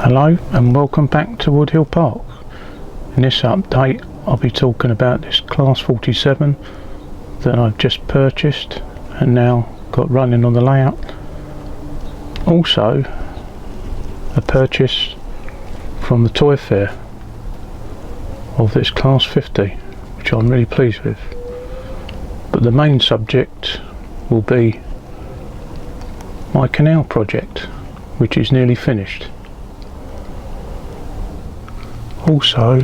Hello and welcome back to Wood Hill Park. In this update I'll be talking about this Class 47 that I've just purchased and now got running on the layout. Also a purchase from the toy fair of this Class 50, which I'm really pleased with. But the main subject will be my canal project, which is nearly finished. Also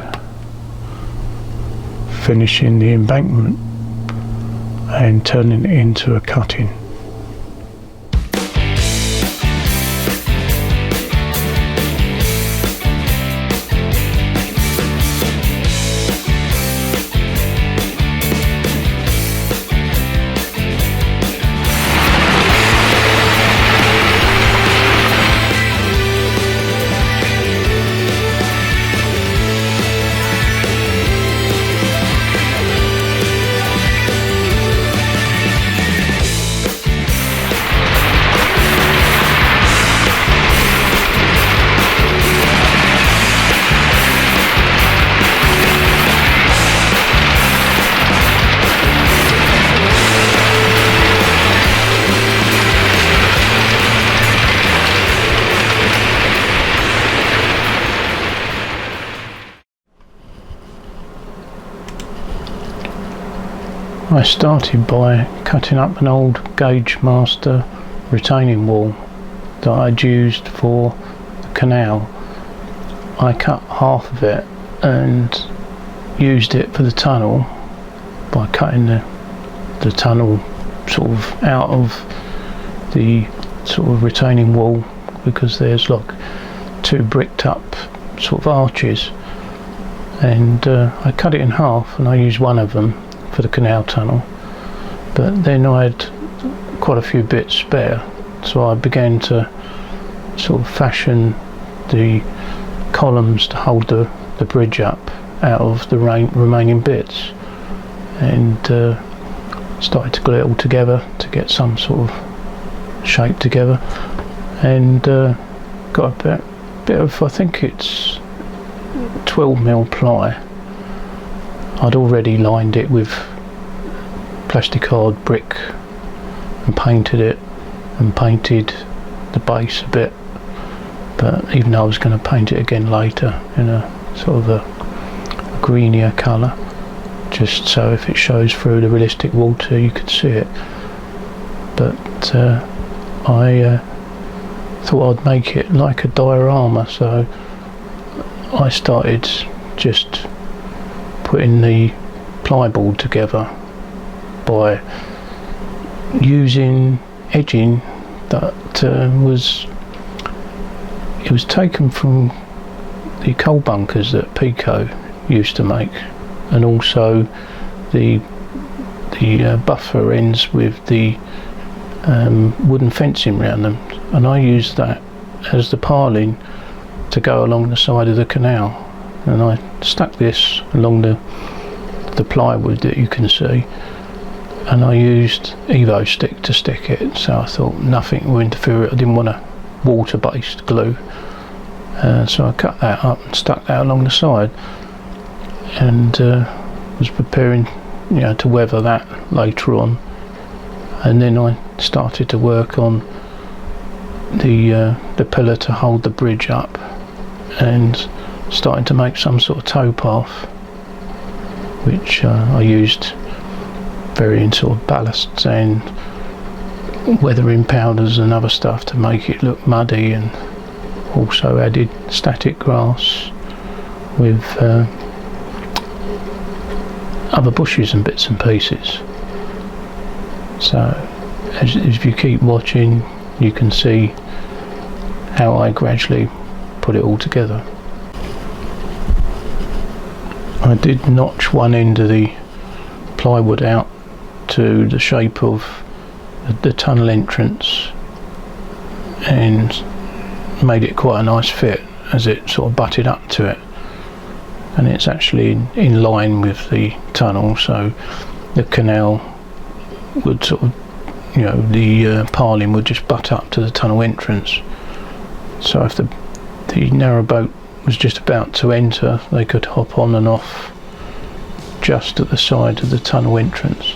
finishing the embankment and turning it into a cutting. I started by cutting up an old Gauge Master retaining wall that I'd used for the canal. I cut half of it and used it for the tunnel by cutting the tunnel sort of out of the sort of retaining wall, because there's like two bricked up sort of arches, and I cut it in half and I used one of them for the canal tunnel, but then I had quite a few bits spare, so I began to sort of fashion the columns to hold the bridge up out of the remaining bits, and started to glue it all together to get some sort of shape together, and got a bit of, I think it's 12mm ply. I'd already lined it with plastic hard brick and painted it, and painted the base a bit, but even though I was going to paint it again later in a sort of a greenier colour, just so if it shows through the realistic water you could see it. But I thought I'd make it like a diorama, so I started just putting the plyboard together by using edging that was taken from the coal bunkers that Pico used to make, and also the buffer ends with the wooden fencing around them, and I used that as the piling to go along the side of the canal. And I stuck this along the plywood that you can see, and I used Evo stick to stick it, so I thought nothing would interfere with it. I didn't want a water based glue, so I cut that up and stuck that along the side, and was preparing to weather that later on. And then I started to work on the pillar to hold the bridge up, and starting to make some sort of towpath, which I used varying sort of ballasts and weathering powders and other stuff to make it look muddy, and also added static grass with other bushes and bits and pieces. So as you keep watching, you can see how I gradually put it all together. I did notch one end of the plywood out to the shape of the tunnel entrance, and made it quite a nice fit as it sort of butted up to it, and it's actually in line with the tunnel, so the canal would sort of, the piling would just butt up to the tunnel entrance. So if the the narrowboat was just about to enter, they could hop on and off just at the side of the tunnel entrance.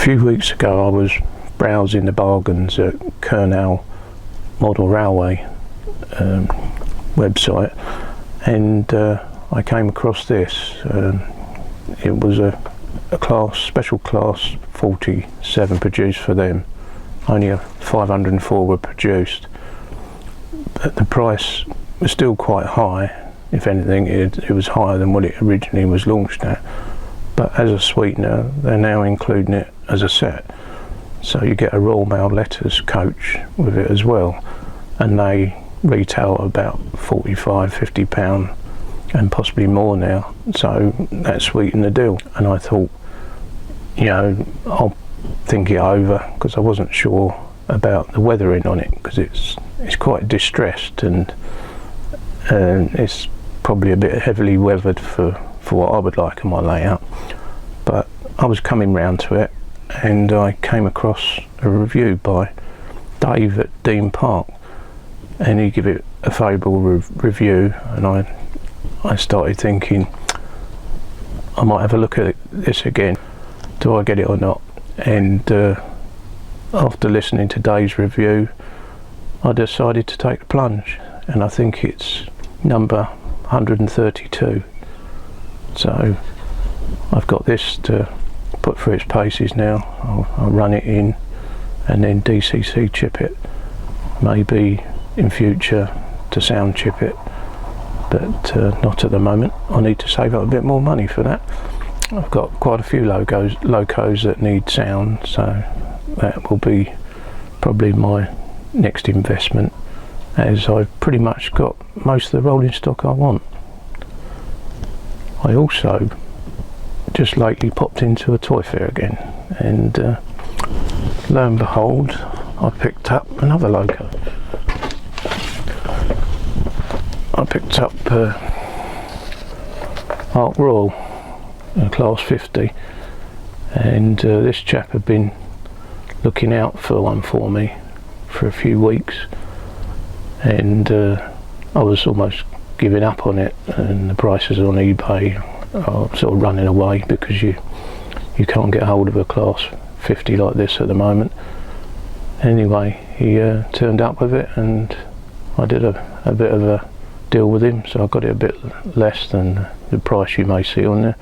few weeks ago I was browsing the bargains at Canal Model Railway website, and I came across this. It was a special class 47 produced for them. Only a 504 were produced, but the price was still quite high. If anything, it was higher than what it originally was launched at. But as a sweetener, they're now including it as a set. So you get a Royal Mail Letters coach with it as well, and they retail about £45–50 and possibly more now. So that sweetened the deal. And I thought, you know, I'll think it over, because I wasn't sure about the weathering on it, because it's quite distressed, and it's probably a bit heavily weathered for what I would like in my layout. But I was coming round to it, and I came across a review by Dave at Dean Park, and he gave it a favourable review, and I started thinking I might have a look at this again. Do I get it or not? And after listening to Dave's review, I decided to take the plunge, and I think it's number 132. So I've got this to put through its paces now. I'll run it in and then DCC chip it, maybe in future to sound chip it, but not at the moment. I need to save up a bit more money for that. I've got quite a few locos that need sound, so that will be probably my next investment, as I've pretty much got most of the rolling stock I want. I also just lately popped into a toy fair again, and lo and behold, I picked up another loco. I picked up Ark Royal, class 50, and this chap had been looking out for one for me for a few weeks, and I was almost giving up on it, and the prices on eBay are sort of running away, because you can't get hold of a class 50 like this at the moment. Anyway, he turned up with it, and I did a bit of a deal with him, so I got it a bit less than the price you may see on there,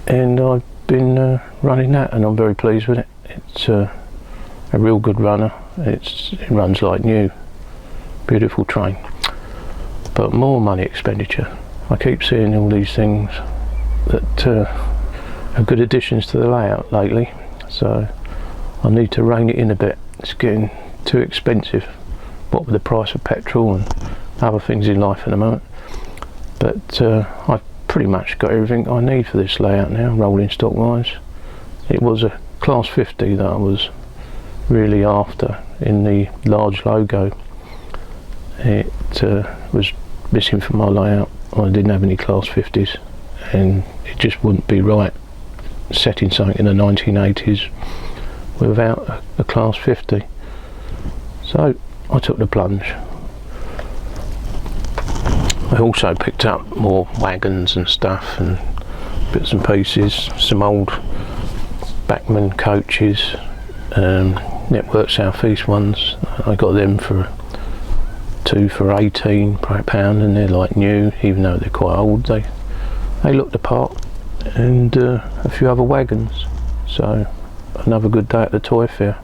and I've been running that, and I'm very pleased with it. It's a real good runner. It runs like new. Beautiful train, but more money expenditure. I keep seeing all these things that are good additions to the layout lately, so I need to rein it in a bit. It's getting too expensive, what with the price of petrol and other things in life at the moment. But I've pretty much got everything I need for this layout now, rolling stock wise. It was a class 50 that I was really after in the large logo. It was missing from my layout. I didn't have any class 50s, and it just wouldn't be right setting something in the 1980s without a class 50. So I took the plunge. I also picked up more wagons and stuff and bits and pieces, some old Backman coaches, Network South East ones. I got them for two for £18, and they're like new, even though they're quite old. They look the part, and a few other wagons. So another good day at the toy fair.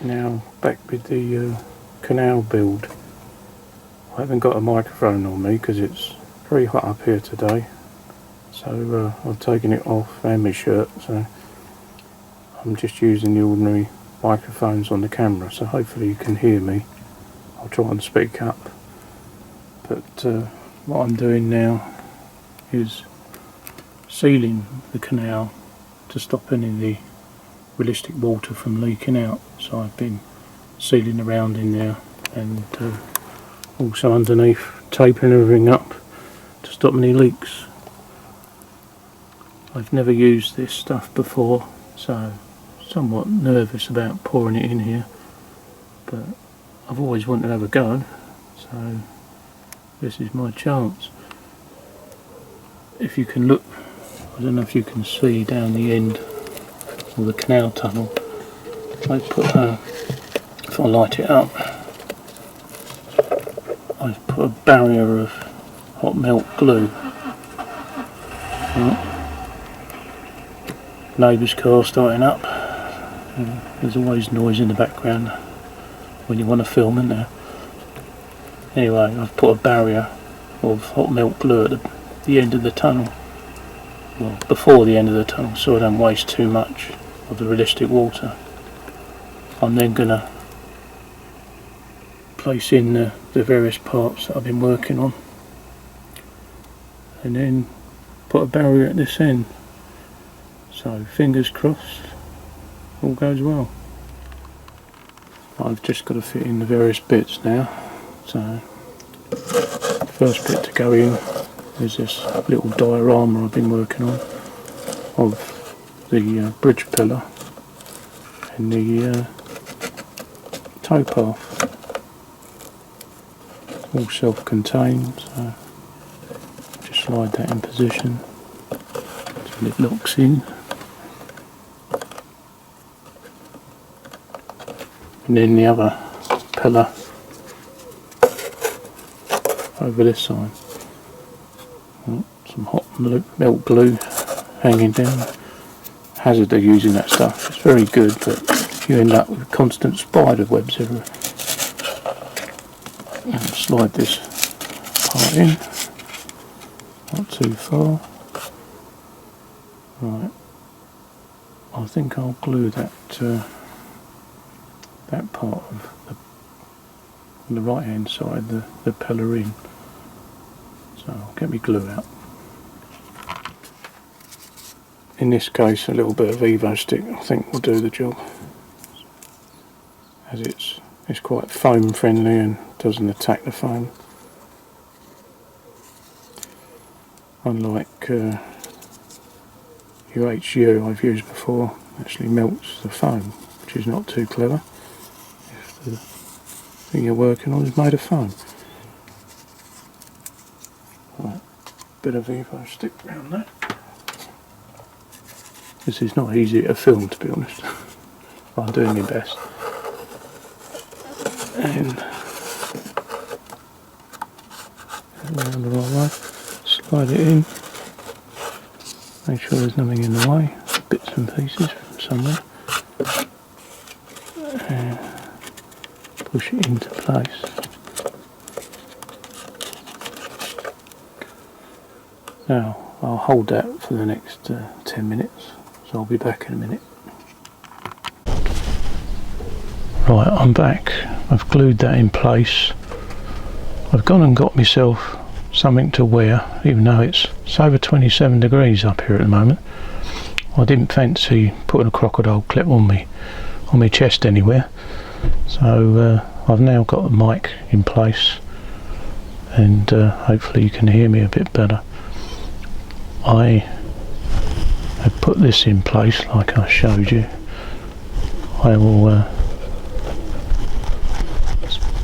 Now back with the canal build. I haven't got a microphone on me because it's very hot up here today, so I've taken it off and my shirt, so I'm just using the ordinary microphones on the camera, so hopefully you can hear me. I'll try and speak up, but what I'm doing now is sealing the canal to stop any of the realistic water from leaking out. So I've been sealing around in there, and also underneath taping everything up to stop any leaks. I've never used this stuff before, so somewhat nervous about pouring it in here, but I've always wanted to have a go, so this is my chance. If you can look, I don't know if you can see down the end of the canal tunnel, I put if I light it up, I've put a barrier of hot melt glue. Neighbour's car starting up. There's always noise in the background when you want to film, isn't there? Anyway, I've put a barrier of hot melt glue at the end of the tunnel. Well, before the end of the tunnel, so I don't waste too much of the realistic water. I'm then going to place in the various parts that I've been working on, and then put a barrier at this end, so fingers crossed all goes well. I've just got to fit in the various bits now, so the first bit to go in is this little diorama I've been working on of the bridge pillar and the towpath. All self-contained, so just slide that in position until it locks in, and then the other pillar over this side. Some hot melt glue hanging down. Hazard of using that stuff. It's very good, but you end up with constant spider webs everywhere. And slide this part in, not too far. Right, I think I'll glue that that part of the right hand side, the pillar in. So I'll get my glue out. In this case, a little bit of Evo stick I think will do the job, as it's quite foam friendly and doesn't attack the foam, unlike UHU I've used before. Actually melts the foam, which is not too clever if the thing you're working on is made of foam. Right, bit of Evo stick around that. This is not easy to film, to be honest. I'm doing my best. And around the right way, slide it in, make sure there's nothing in the way, bits and pieces from somewhere, and push it into place. Now I'll hold that for the next 10 minutes, so I'll be back in a minute. Right, I'm back. I've glued that in place. I've gone and got myself something to wear, even though it's over 27 degrees up here at the moment. I didn't fancy putting a crocodile clip on my chest anywhere, so I've now got the mic in place, and hopefully you can hear me a bit better. I have put this in place like I showed you. I will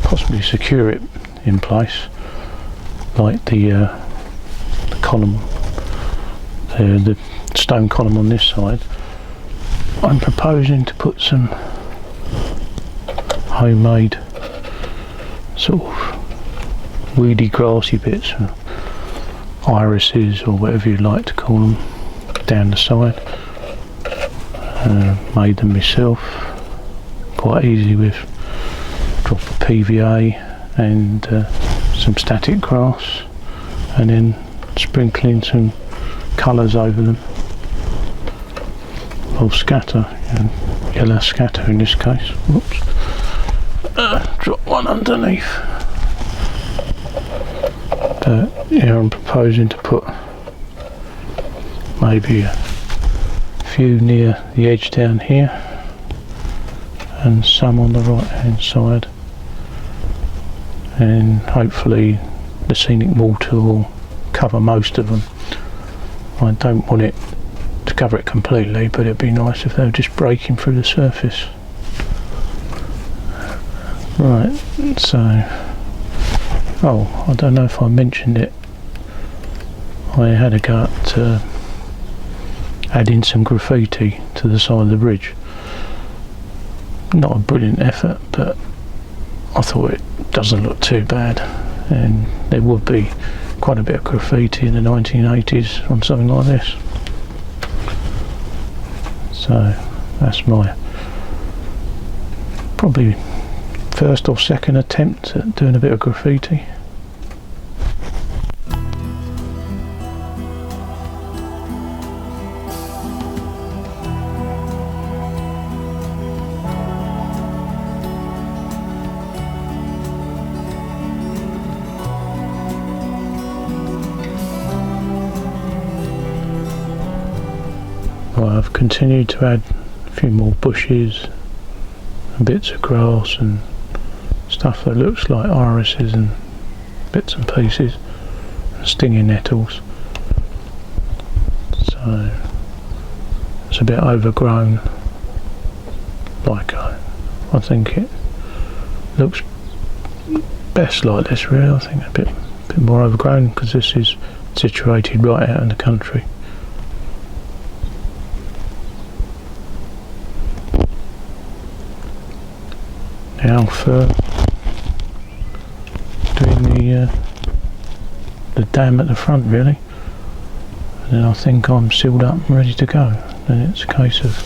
possibly secure it in place, like the column, the stone column on this side. I'm proposing to put some homemade sort of weedy grassy bits, irises or whatever you like to call them, down the side. Made them myself, quite easy with a drop of PVA and some static grass, and then sprinkling some colours over them, or scatter, yellow scatter in this case. Whoops. Drop one underneath. But yeah, I'm proposing to put maybe a few near the edge down here and some on the right hand side, and hopefully the scenic water will cover most of them. I don't want it to cover it completely, but it'd be nice if they were just breaking through the surface. Right, so I don't know if I mentioned it, I had a go at adding some graffiti to the side of the bridge. Not a brilliant effort, but I thought it doesn't look too bad, and there would be quite a bit of graffiti in the 1980s on something like this. So that's my probably first or second attempt at doing a bit of graffiti. I've continued to add a few more bushes and bits of grass and stuff that looks like irises and bits and pieces and stinging nettles, so it's a bit overgrown. Like I think it looks best like this really. I think a bit more overgrown because this is situated right out in the country. Now for doing the dam at the front really, and then I think I'm sealed up and ready to go. Then it's a case of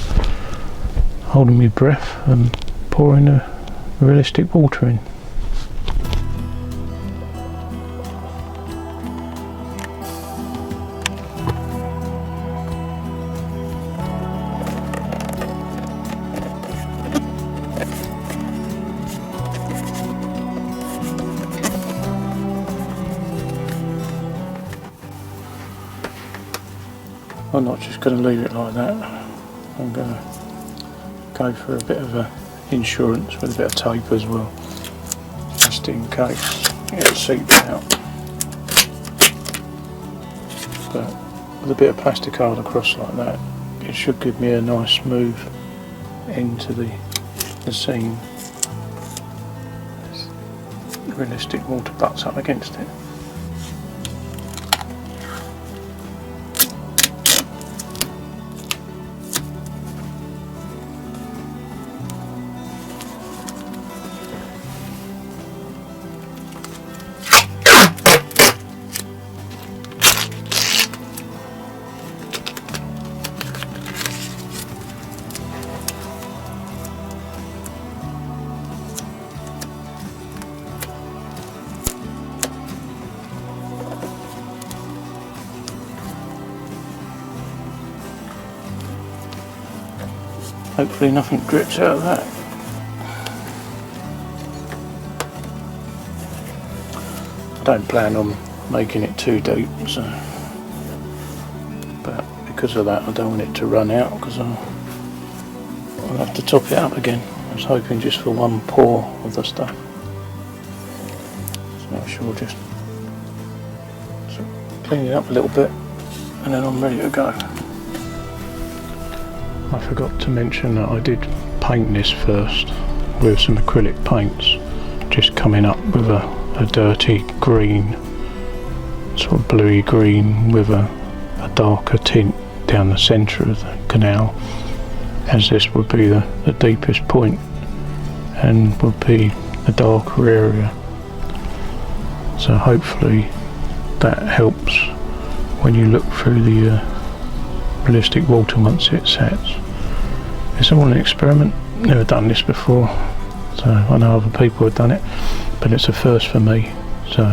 holding my breath and pouring the realistic water in. I'm not just going to leave it like that. I'm going to go for a bit of insurance with a bit of tape as well, just in case it seeps out. But with a bit of plasticard across like that, it should give me a nice smooth into the scene. The realistic water butts up against it. Hopefully nothing drips out of that. I don't plan on making it too deep, so, but because of that I don't want it to run out, because I'll have to top it up again. I was hoping just for one pour of the stuff. So I shall just clean it up a little bit and then I'm ready to go. I forgot to mention that I did paint this first with some acrylic paints, just coming up with a dirty green, sort of bluey green with a darker tint down the centre of the canal, as this would be the deepest point and would be a darker area. So hopefully that helps when you look through the realistic water once it sets. It's all an experiment. never done this before, so I know other people have done it, but it's a first for me. So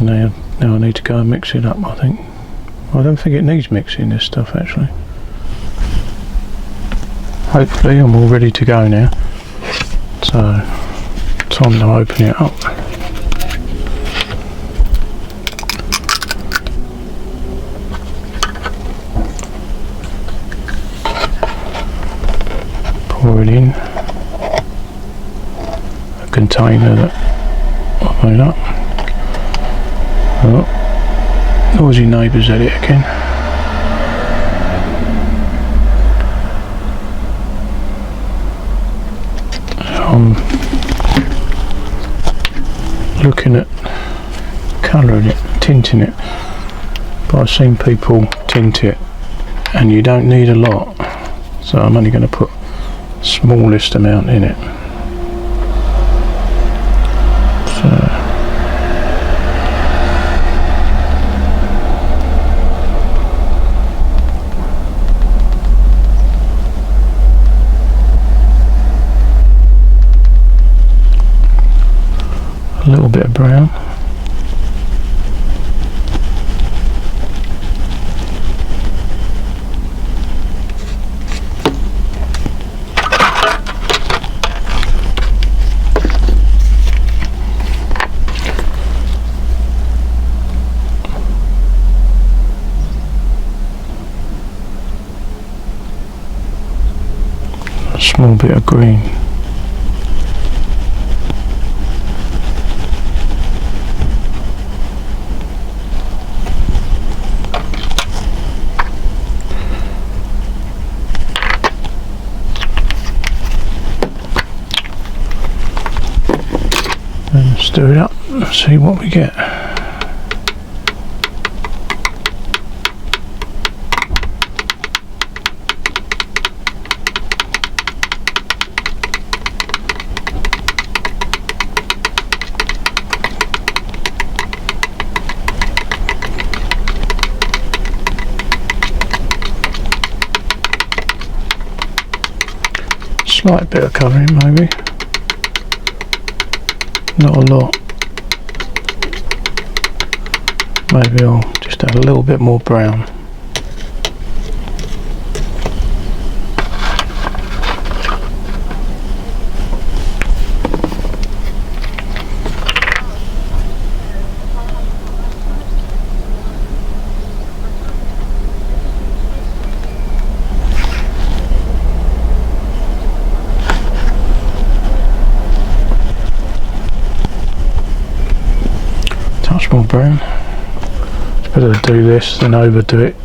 now I need to go and mix it up. I think I don't think it needs mixing, this stuff, actually. Hopefully I'm all ready to go now, so time to open it up. Pour it in a container that I've made up. Oh, noisy neighbours at it again. I'm looking at colouring it, tinting it, but I've seen people tint it and you don't need a lot, so I'm only going to put smallest amount in it. So a little bit of brown. A small bit of green. And stir it up and see what we get. Slight bit of colouring maybe. Not a lot. Maybe I'll just add a little bit more brown. Touch more brown. It's better to do this than overdo it.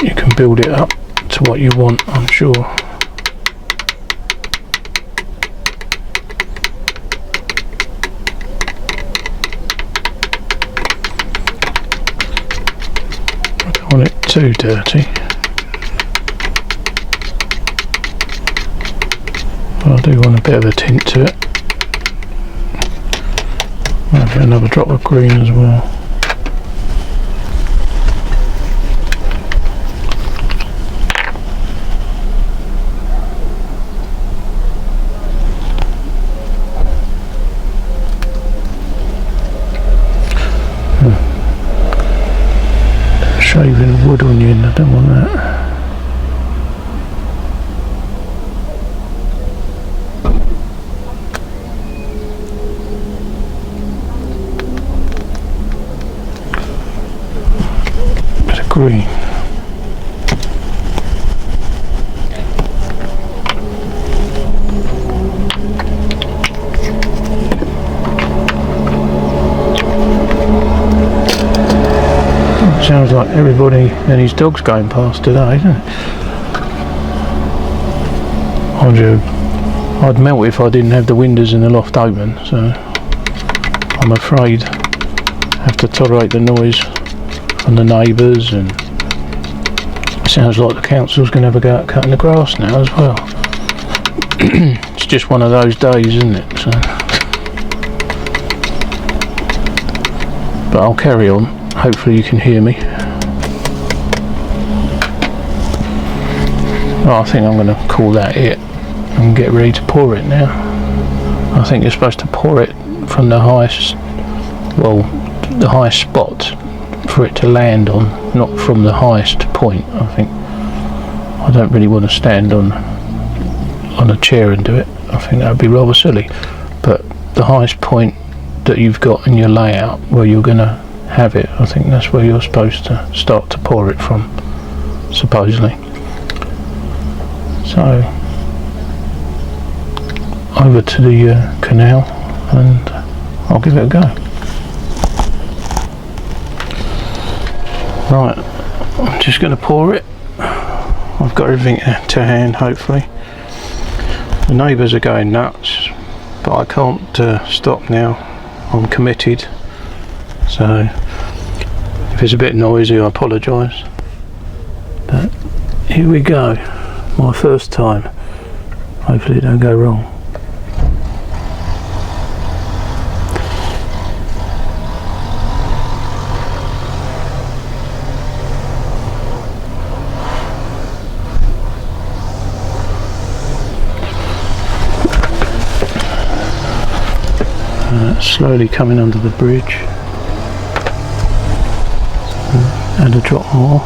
You can build it up to what you want, I'm sure. I don't want it too dirty. But I do want a bit of a tint to it. Maybe another drop of green as well. Shaving wood onion, I don't want that. Green. Sounds like everybody and his dog's going past today, doesn't it? I'd melt if I didn't have the windows in the loft open, so I'm afraid I have to tolerate the noise from the neighbours, and it sounds like the council's going to have a go at cutting the grass now as well. It's just one of those days, isn't it? So. But I'll carry on. Hopefully you can hear me. Well, I think I'm going to call that it and get ready to pour it now. I think you're supposed to pour it from the highest, well, the highest spot for it to land on, not from the highest point. I think I don't really want to stand on a chair and do it. I think that would be rather silly. But the highest point that you've got in your layout where you're going to have it, I think that's where you're supposed to start to pour it from, supposedly. So over to the canal and I'll give it a go. Right, I'm just going to pour it. I've got everything to hand, hopefully. The neighbours are going nuts, but I can't stop now. I'm committed. So if it's a bit noisy, I apologise. But here we go. My first time. Hopefully it don't go wrong. Slowly coming under the bridge. And a drop more.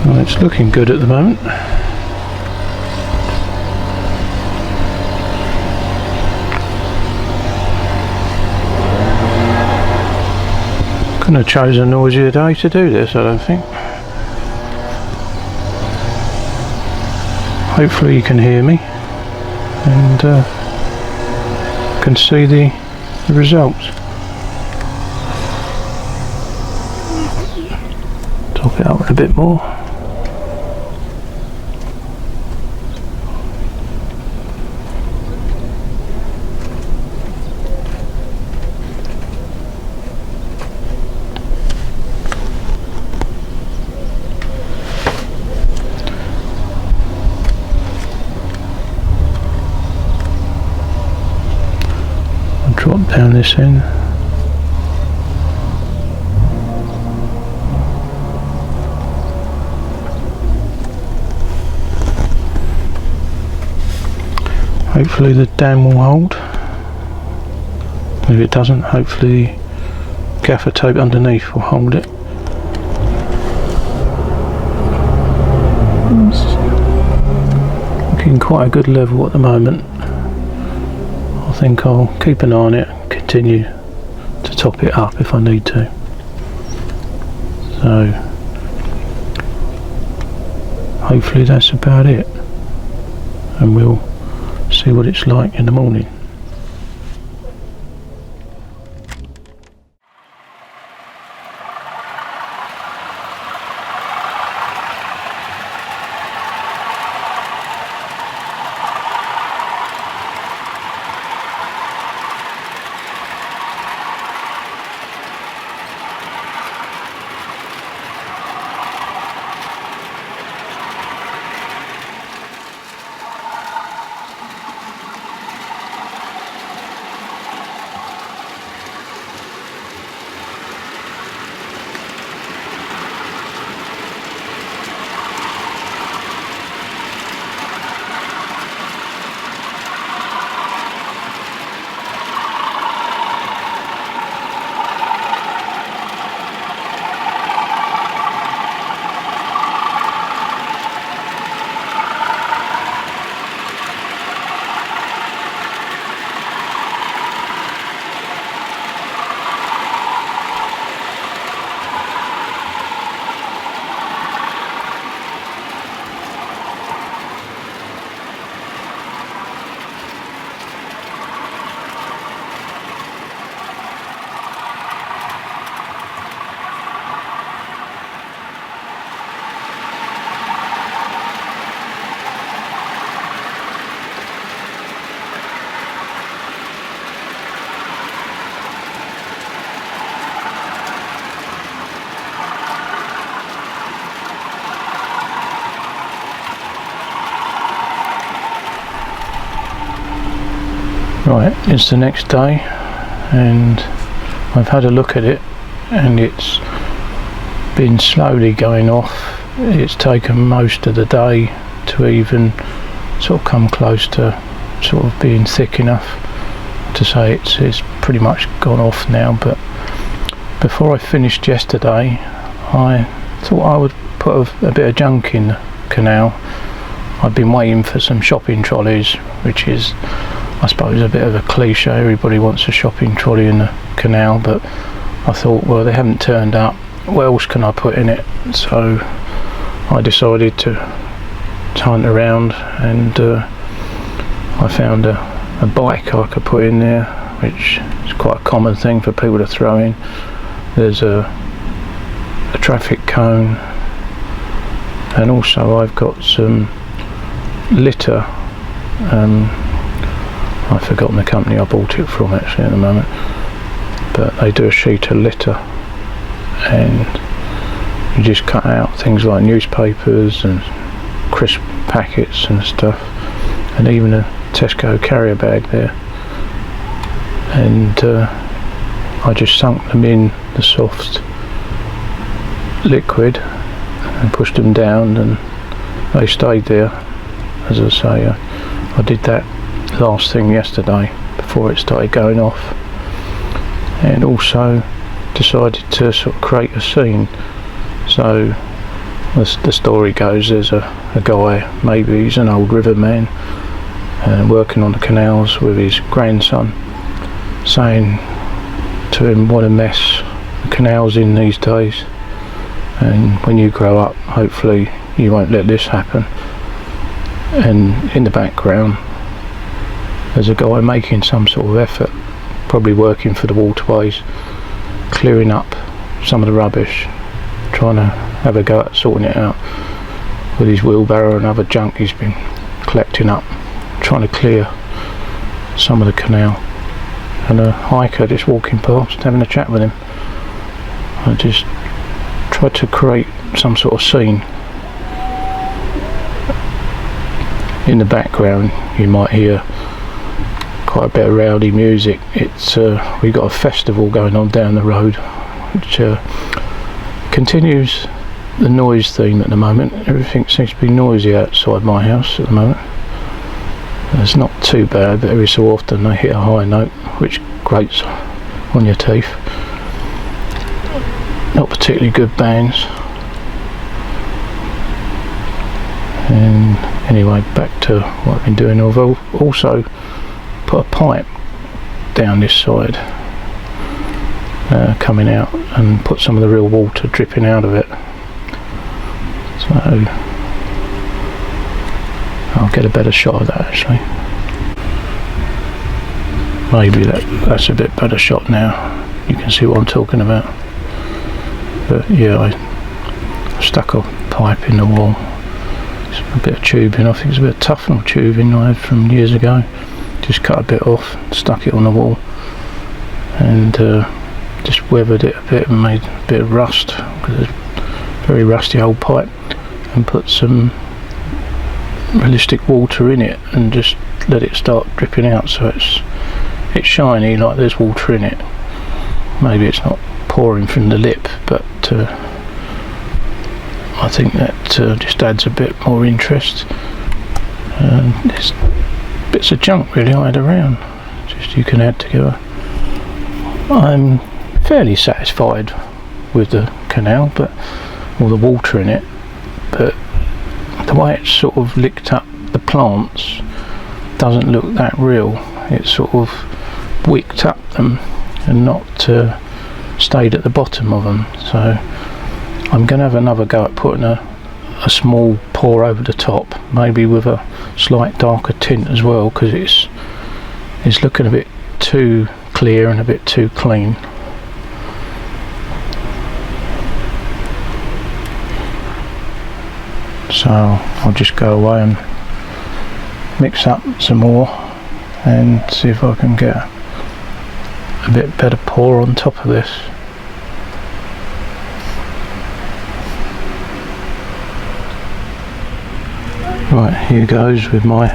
Well, it's looking good at the moment. Couldn't have chosen a noisier day to do this, I don't think. Hopefully you can hear me and can see the results. Top it up with a bit more. Drop down this end. Hopefully the dam will hold. If it doesn't, hopefully the gaffer tape underneath will hold it. It's looking quite a good level at the moment. I think I'll keep an eye on it and continue to top it up if I need to. So hopefully that's about it, and we'll see what it's like in the morning. Right, it's the next day and I've had a look at it, and it's been slowly going off. It's taken most of the day to even sort of come close to sort of being thick enough to say it's pretty much gone off now. But before I finished yesterday, I thought I would put a bit of junk in the canal. I've been waiting for some shopping trolleys, which is, I suppose, a bit of a cliche. Everybody wants a shopping trolley in the canal, but I thought, well, they haven't turned up, what else can I put in it? So I decided to hunt around, and I found a bike I could put in there, which is quite a common thing for people to throw in. There's a traffic cone, and also I've got some litter. I've forgotten the company I bought it from actually at the moment, but they do a sheet of litter, and you just cut out things like newspapers and crisp packets and stuff, and even a Tesco carrier bag there, and I just sunk them in the soft liquid and pushed them down, and they stayed there. As I say, I did that last thing yesterday before it started going off, and also decided to sort of create a scene. So the story goes, there's a guy, maybe he's an old riverman, working on the canals with his grandson, saying to him what a mess the canal's in these days, and when you grow up hopefully you won't let this happen. And in the background there's a guy making some sort of effort, probably working for the waterways, clearing up some of the rubbish, trying to have a go at sorting it out with his wheelbarrow and other junk he's been collecting up, trying to clear some of the canal. And a hiker just walking past, having a chat with him. I just tried to create some sort of scene. In the background you might hear quite a bit of rowdy music. It's we've got a festival going on down the road, which continues the noise theme at the moment. Everything seems to be noisy outside my house at the moment. It's not too bad, but every so often they hit a high note which grates on your teeth. Not particularly good bands. And anyway, back to what I've been doing. I've also put a pipe down this side, coming out, and put some of the real water dripping out of it. So I'll get a better shot of that actually. Maybe that's a bit better shot now. You can see what I'm talking about. But yeah, I stuck a pipe in the wall. A bit of tubing, I think it's a bit of toughened tubing I had from years ago. Just cut a bit off, stuck it on the wall, and just weathered it a bit and made a bit of rust, because it's a very rusty old pipe, and put some realistic water in it and just let it start dripping out, so it's shiny, like there's water in it. Maybe it's not pouring from the lip, but I think that just adds a bit more interest. There's bits of junk really I had around, just you can add together. I'm fairly satisfied with the canal, but all the water in it, but the way it's sort of licked up the plants doesn't look that real. It sort of wicked up them and not stayed at the bottom of them. So I'm going to have another go at putting a small pour over the top, maybe with a slight darker tint as well, because it's looking a bit too clear and a bit too clean. So I'll just go away and mix up some more and see if I can get a bit better pour on top of this. Right, here goes with my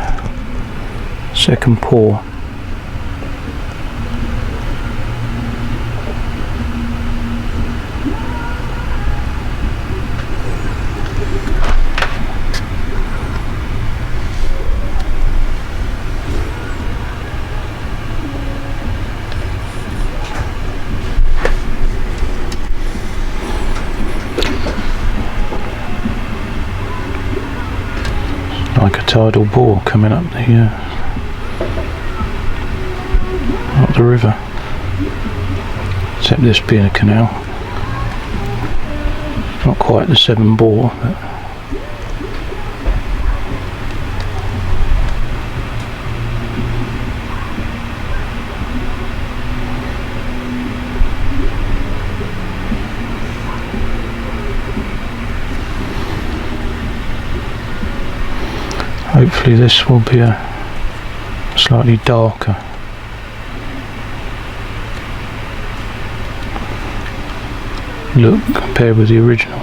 second pour. like a tidal bore coming up the river, except this being a canal. Not quite the 7 bore, but hopefully this will be a slightly darker look compared with the original.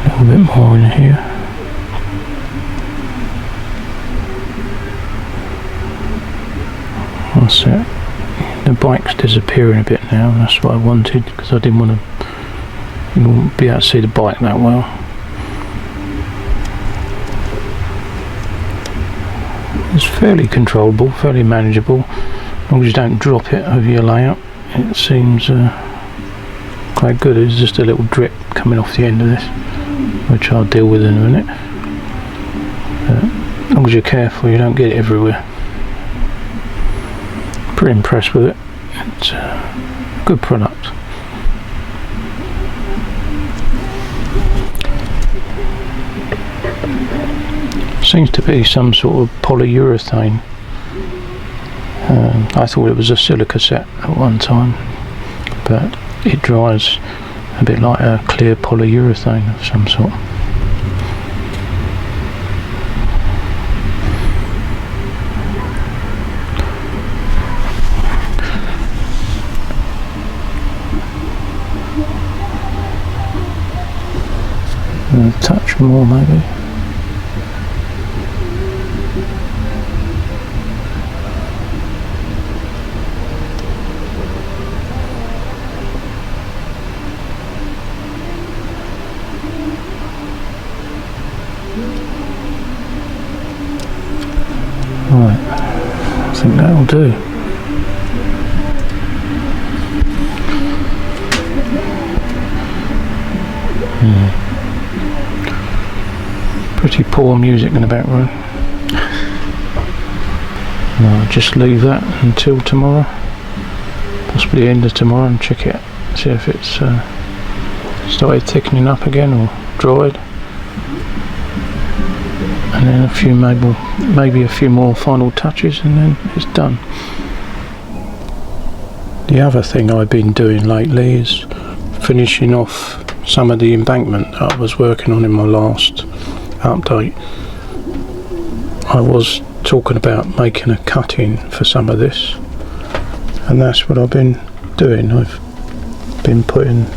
A little bit more in here. That's it. The bike's disappearing a bit now, and that's what I wanted, because I didn't want to be able to see the bike that well. It's fairly controllable, fairly manageable, as long as you don't drop it over your layout. It seems quite good. There's just a little drip coming off the end of this, which I'll deal with in a minute. As long as you're careful, you don't get it everywhere. Pretty impressed with it. It's a good product. Seems to be some sort of polyurethane. I thought it was a silica set at one time, but it dries a bit like a clear polyurethane of some sort. A touch more maybe. Right, I think that'll do. Pretty poor music in the back room. I'll just leave that until tomorrow, possibly the end of tomorrow, and check it, see if it's started thickening up again or dried, and then maybe a few more final touches, and then it's done. The other thing I've been doing lately is finishing off some of the embankment that I was working on in my last update. I was talking about making a cut-in for some of this, and that's what I've been doing. I've been putting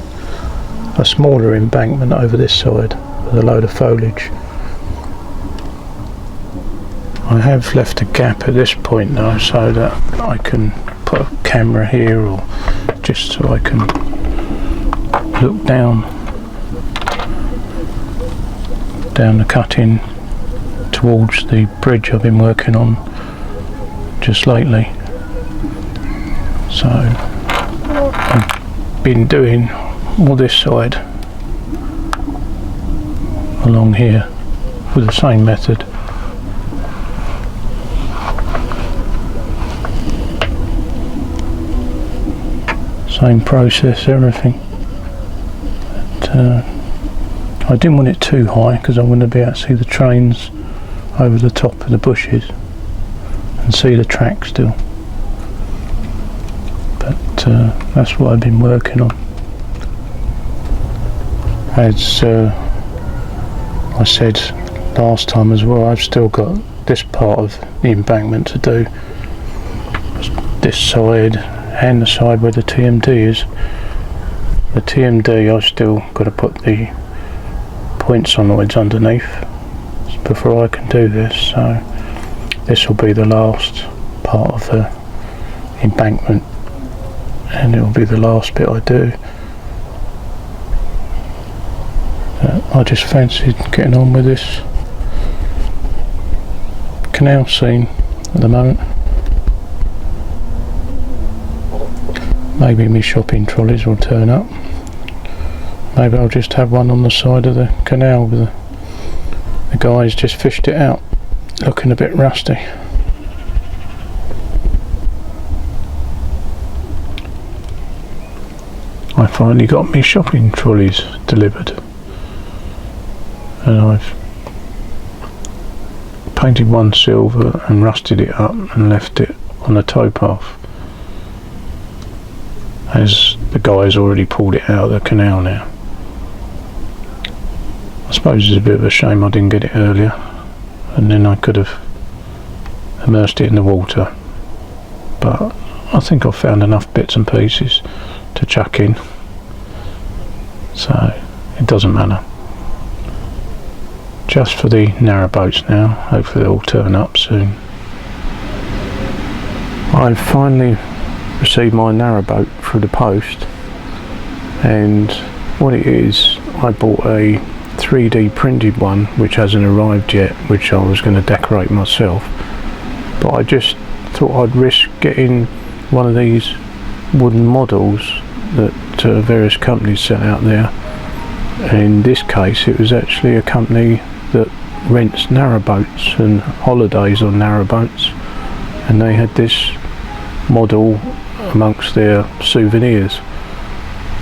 a smaller embankment over this side with a load of foliage. I have left a gap at this point though, so that I can put a camera here, or just so I can look down the cut-in towards the bridge I've been working on just lately. So I've been doing all this side along here with the same method. Same process, everything. But, I didn't want it too high because I wanted to be able to see the trains over the top of the bushes and see the track still. But that's what I've been working on. As I said last time as well, I've still got this part of the embankment to do. This side and the side where the TMD is. The TMD I've still got to put the point sonoids underneath before I can do this, so this will be the last part of the embankment, and it'll be the last bit I do. I just fancied getting on with this canal scene at the moment. Maybe my shopping trolleys will turn up. Maybe I'll just have one on the side of the canal with the guys just fished it out, looking a bit rusty. I finally got me shopping trolleys delivered, and I've painted one silver and rusted it up and left it on the towpath, as the guys already pulled it out of the canal now. I suppose it's a bit of a shame I didn't get it earlier, and then I could have immersed it in the water, but I think I've found enough bits and pieces to chuck in, so it doesn't matter. Just for the narrowboats now, hopefully they'll turn up soon. I've finally received my narrowboat through the post, and what it is, I bought a 3D printed one which hasn't arrived yet, which I was going to decorate myself, but I just thought I'd risk getting one of these wooden models that various companies sell out there. In this case it was actually a company that rents narrowboats and holidays on narrowboats, and they had this model amongst their souvenirs,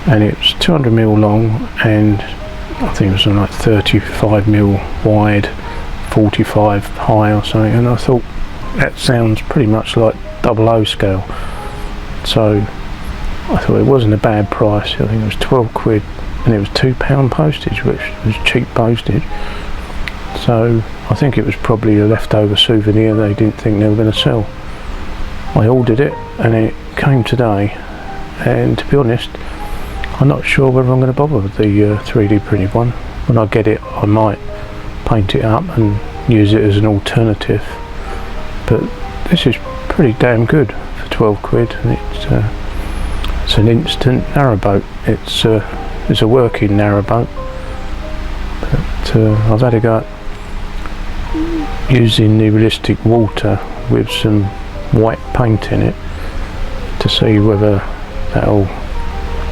and it's 200mm long and I think it was like 35mm wide, 45 high or something, and I thought that sounds pretty much like 00 scale, so I thought it wasn't a bad price. I think it was 12 quid, and it was £2 postage, which was cheap postage, so I think it was probably a leftover souvenir they didn't think they were going to sell. I ordered it and it came today, and to be honest I'm not sure whether I'm going to bother with the 3D printed one. When I get it I might paint it up and use it as an alternative, but this is pretty damn good for 12 quid, and it's an instant narrowboat. It's a working narrowboat, but I've had a go at using the realistic water with some white paint in it to see whether that'll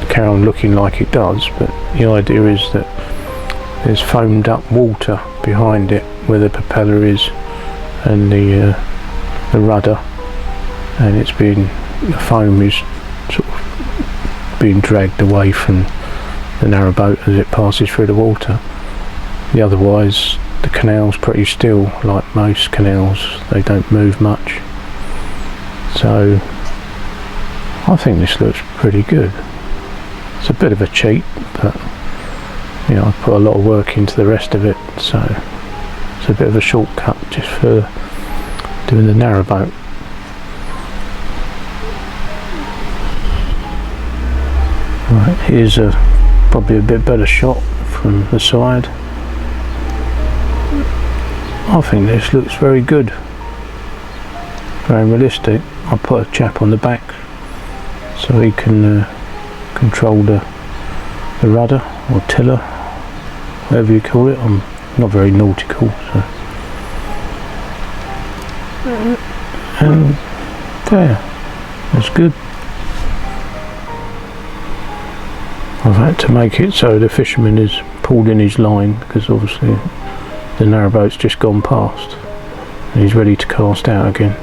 carry on looking like it does, but the idea is that there's foamed up water behind it where the propeller is and the rudder, and the foam is sort of being dragged away from the narrowboat as it passes through the water. Otherwise the canal's pretty still, like most canals, they don't move much, so I think this looks pretty good. It's a bit of a cheat, but you know, I put a lot of work into the rest of it, so it's a bit of a shortcut just for doing the narrowboat. Right, here's probably a bit better shot from the side. I think this looks very good, very realistic. I put a chap on the back so he can control the rudder or tiller, whatever you call it. I'm not very nautical, so. And there, that's good. I've had to make it so the fisherman is pulled in his line, because obviously the narrowboat's just gone past and he's ready to cast out again.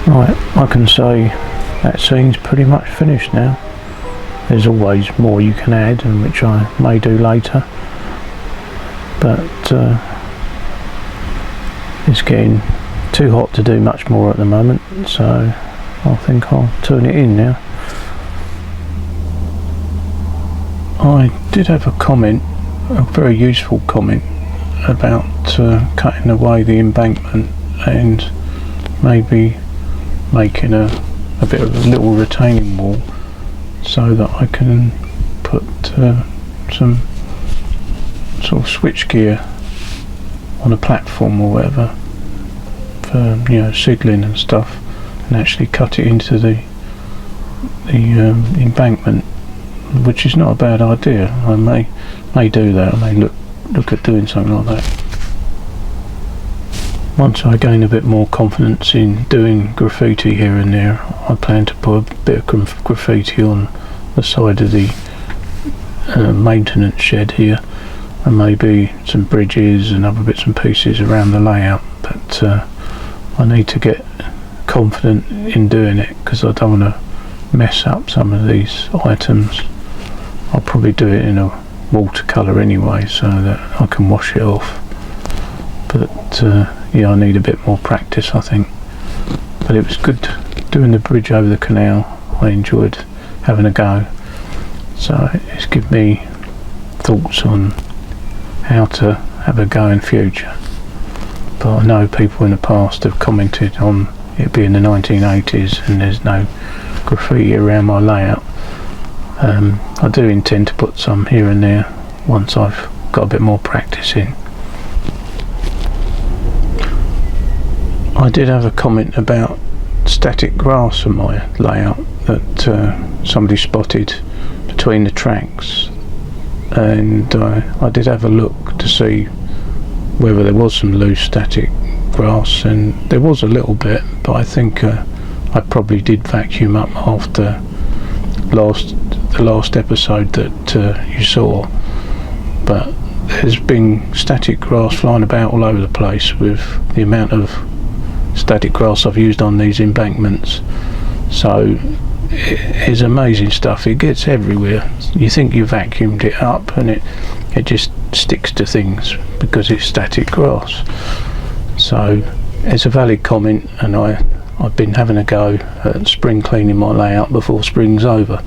Right, I can say that scene's pretty much finished now. There's always more you can add, and which I may do later, but it's getting too hot to do much more at the moment, so I think I'll turn it in now. I did have a comment, a very useful comment, about cutting away the embankment and maybe making a bit of a little retaining wall so that I can put some sort of switch gear on a platform or whatever for, you know, signaling and stuff, and actually cut it into the embankment, which is not a bad idea. I may do that. I may look at doing something like that. Once I gain a bit more confidence in doing graffiti here and there, I plan to put a bit of graffiti on the side of the maintenance shed here, and maybe some bridges and other bits and pieces around the layout, but I need to get confident in doing it because I don't want to mess up some of these items. I'll probably do it in a watercolour anyway so that I can wash it off, but yeah, I need a bit more practice, I think. But it was good doing the bridge over the canal. I enjoyed having a go, so it's given me thoughts on how to have a go in future. But I know people in the past have commented on it being the 1980s and there's no graffiti around my layout. I do intend to put some here and there once I've got a bit more practice in. I did have a comment about static grass on my layout that somebody spotted between the tracks, and I did have a look to see whether there was some loose static grass, and there was a little bit, but I think I probably did vacuum up after the last episode that you saw. But there's been static grass flying about all over the place with the amount of static grass I've used on these embankments, so it's amazing stuff. It gets everywhere. You think you vacuumed it up and it just sticks to things because it's static grass. So it's a valid comment, and I've been having a go at spring cleaning my layout before spring's over,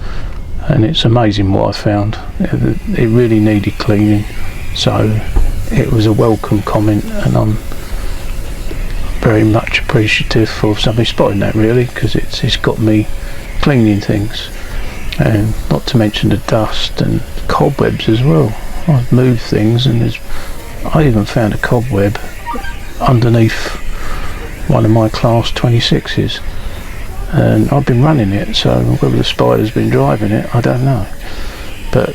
and it's amazing what I found. It really needed cleaning, so it was a welcome comment, and I'm very much appreciative for somebody spotting that, really, because it's got me cleaning things, and not to mention the dust and cobwebs as well. I've moved things, and I even found a cobweb underneath one of my class 26s, and I've been running it, so whether the spider's been driving it, I don't know. But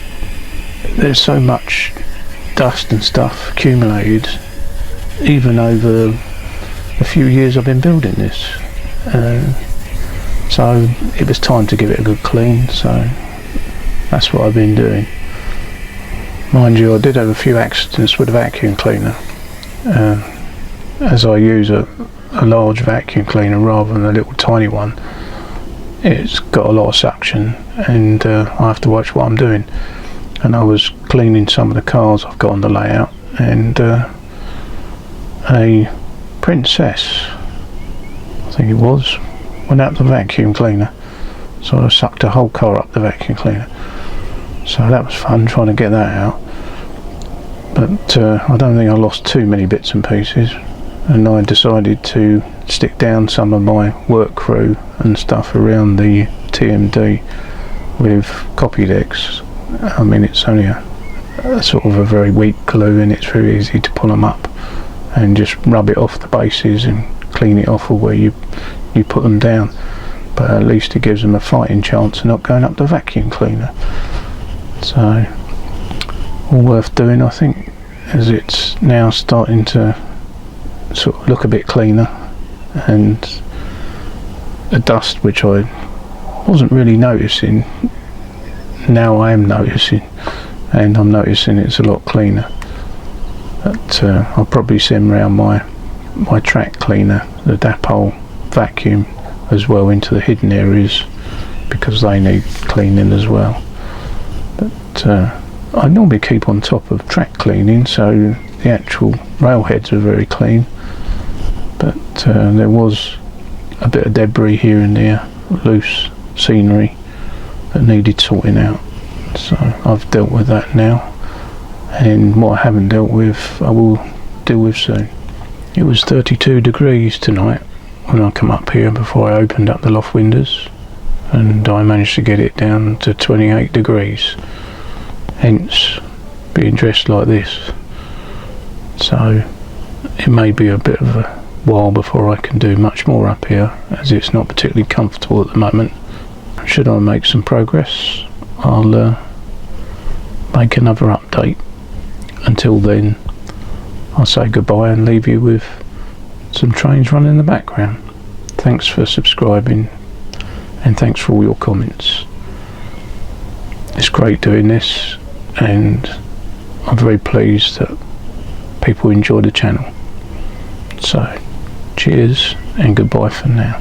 there's so much dust and stuff accumulated even over a few years I've been building this, so it was time to give it a good clean, so that's what I've been doing. Mind you, I did have a few accidents with a vacuum cleaner, as I use a large vacuum cleaner rather than a little tiny one. It's got a lot of suction, and I have to watch what I'm doing. And I was cleaning some of the cars I've got on the layout, and a Princess, I think it was, went up the vacuum cleaner, so I sucked a whole car up the vacuum cleaner. So that was fun trying to get that out, but I don't think I lost too many bits and pieces, and I decided to stick down some of my work crew and stuff around the TMD with Copydex. I mean, it's only a sort of a very weak glue, and it's very easy to pull them up and just rub it off the bases and clean it off where you put them down, but at least it gives them a fighting chance of not going up the vacuum cleaner. So all worth doing, I think, as it's now starting to sort of look a bit cleaner, and the dust, which I wasn't really noticing, now I am noticing, and I'm noticing it's a lot cleaner. But I'll probably send round my track cleaner, the Dapol vacuum, as well into the hidden areas, because they need cleaning as well. But I normally keep on top of track cleaning, so the actual railheads are very clean, but there was a bit of debris here and there, loose scenery that needed sorting out, So I've dealt with that now, and what I haven't dealt with I will deal with soon. It was 32 degrees tonight when I come up here before I opened up the loft windows, and I managed to get it down to 28 degrees, hence being dressed like this. So it may be a bit of a while before I can do much more up here, as it's not particularly comfortable at the moment. Should I make some progress, I'll make another update. Until then, I'll say goodbye and leave you with some trains running in the background. Thanks for subscribing, and thanks for all your comments. It's great doing this, and I'm very pleased that people enjoy the channel. So cheers and goodbye for now.